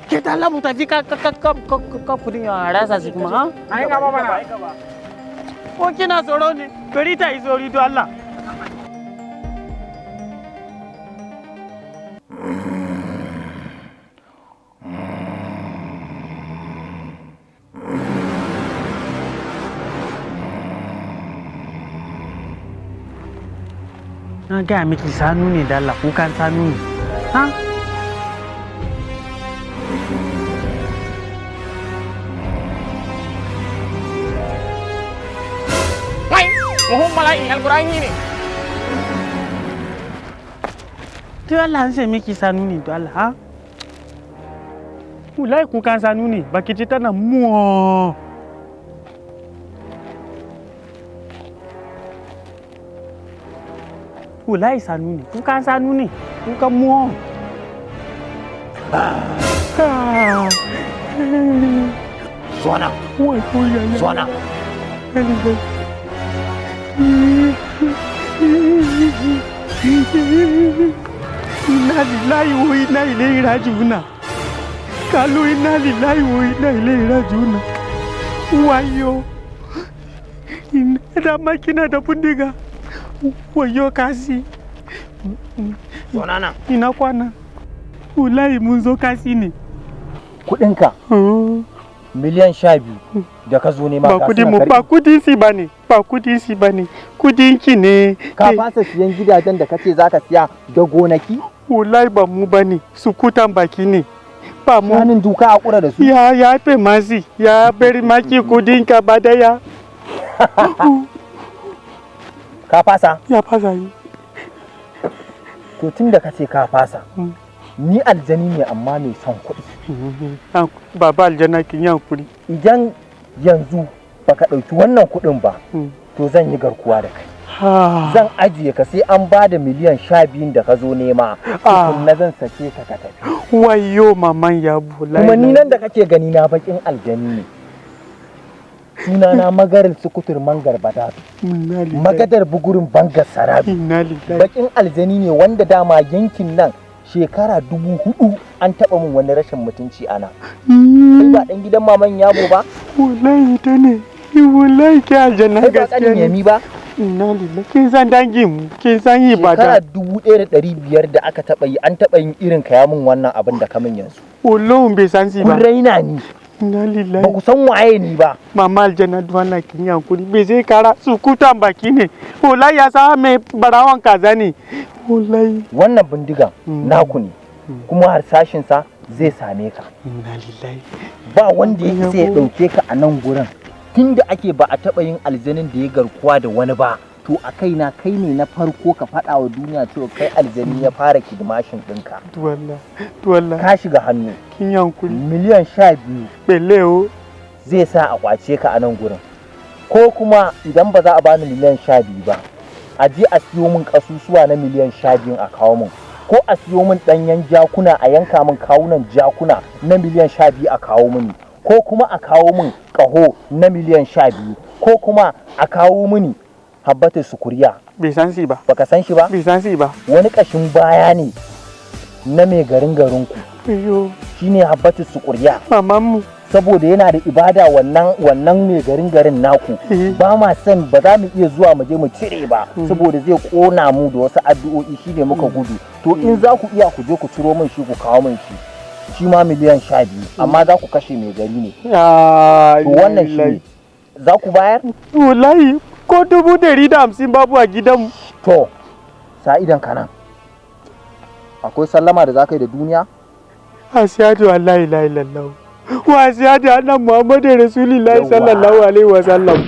Ke da Allah mu tafi ka kudin ya rasa shi kuma ha? Ai gaba bana. Ko kina tsoro ne? Bari ta yi tsori to Allah. Na gaya miki sanu ne da Allah, kukan sanu ne. Ha? Wai, muhun mala'in alqur'ani ne. To Allah an sai miki sanu ne to Allah, ha? Wallahi kukan sanu ne, baki ji tana muwa. Wallahi sanu ne, kukan sanu ne, kukan muwa. Suwana. Wai ko ya. Suwana. Inna lillahi wa inna ilaihi raji'un. Kalu inna lillahi wa inna ilaihi raji'un. Wayo. Ina da makina da bindiga. Wayo kasi. Sunana. Ina kwana. Wallahi mun zo kasi ne. Kudinka miliyan 12 da ka zo nema ba kudi mu ba kudi si bane ba kudi si bane kudin ki ne ka fasa siyan gidajen da kace zaka siya da gonaki wallahi ba mu bane su kutan baki ne ba mu sanin duka a kura da su ya fe masi ya bari maki kudin ka badaya ka fasa ya fasa yi to tunda kace ka fasa ni aljani ne amma mai son kuɗi. Baba aljana kin yi hakuri. Idan yanzu baka ɗauki wannan kuɗin ba, to zan yi garkuwa da kai. Zan ajiye ka sai an ba da miliyan 12 da ka zo nema. Na zan sake ka ka tafi. Wayo maman ya bula. Kuma ni nan da kake gani na bakin aljani ne. Sunana magarin sukutur mangar badatu. Magadar bugurin bangar sarabi. Bakin aljani ne wanda dama yankin nan shekara 4000 an taba min wani rashin mutunci ana. Kai ba dan gidan maman yabo ba? Wallahi ta ne. Wallahi ke aljanna gaskiya ne. Yami ba? Inna lillahi kin san dangin mu, kin san yi ba da. Shekara 1500 da aka taba yi, an taba yin irin kaya min wannan abin da kamin yanzu. Wallahi bai san si ba. Kun raina ni. Inna lillahi. Ba ku san waye ni ba. Mama aljanna duwana kin yi hankuri bai zai kara su kutan baki ne. Wallahi ya sa mai barawan kaza ne. Wallahi wannan bindigan naku ne kuma harsashin sa zai same ka. Inna lillahi. Ba wanda ya isa ya dauke ka a nan gurin tunda ake ba a taba yin aljanin da ya garkuwa da wani ba to a kaina kai ne na farko ka faɗa wa duniya cewa kai aljani ya fara kidmashin ɗinka. Wallahi ka shiga hannu kin yankuri miliyan 12 beleo zai sa a kwace ka a nan gurin ko kuma idan ba za a bani miliyan 12 ba a je a siyo min kasusuwa na miliyan 12 a kawo min ko a siyo min danyen jakuna a yanka min kawunan jakuna na miliyan 12 a kawo mini ko kuma a kawo min kaho na miliyan 12 ko kuma a kawo mini habbatar sukuriya. Bai san shi ba. Baka san shi ba? Bai san shi ba. Wani kashin baya ne na mai garinku. Ayyo. Shine habbatar sukuriya. Mamanmu. Saboda yana da ibada wannan mai garin naku ba ma san ba za mu iya zuwa mu je mu cire ba saboda zai kona mu da wasu addu'o'i shine muka gudu to in za ku iya ku je ku ciro min shi ku kawo min shi ma miliyan 12 amma za ku kashe mai gari ne to wannan shi za ku bayar wallahi ko 150 babu a gidanmu to sa idan kana akwai sallama da za ka yi da duniya asiyatu wallahi la ilaha illallah wa asiyatu anna muhammadin rasulullahi sallallahu alaihi wasallam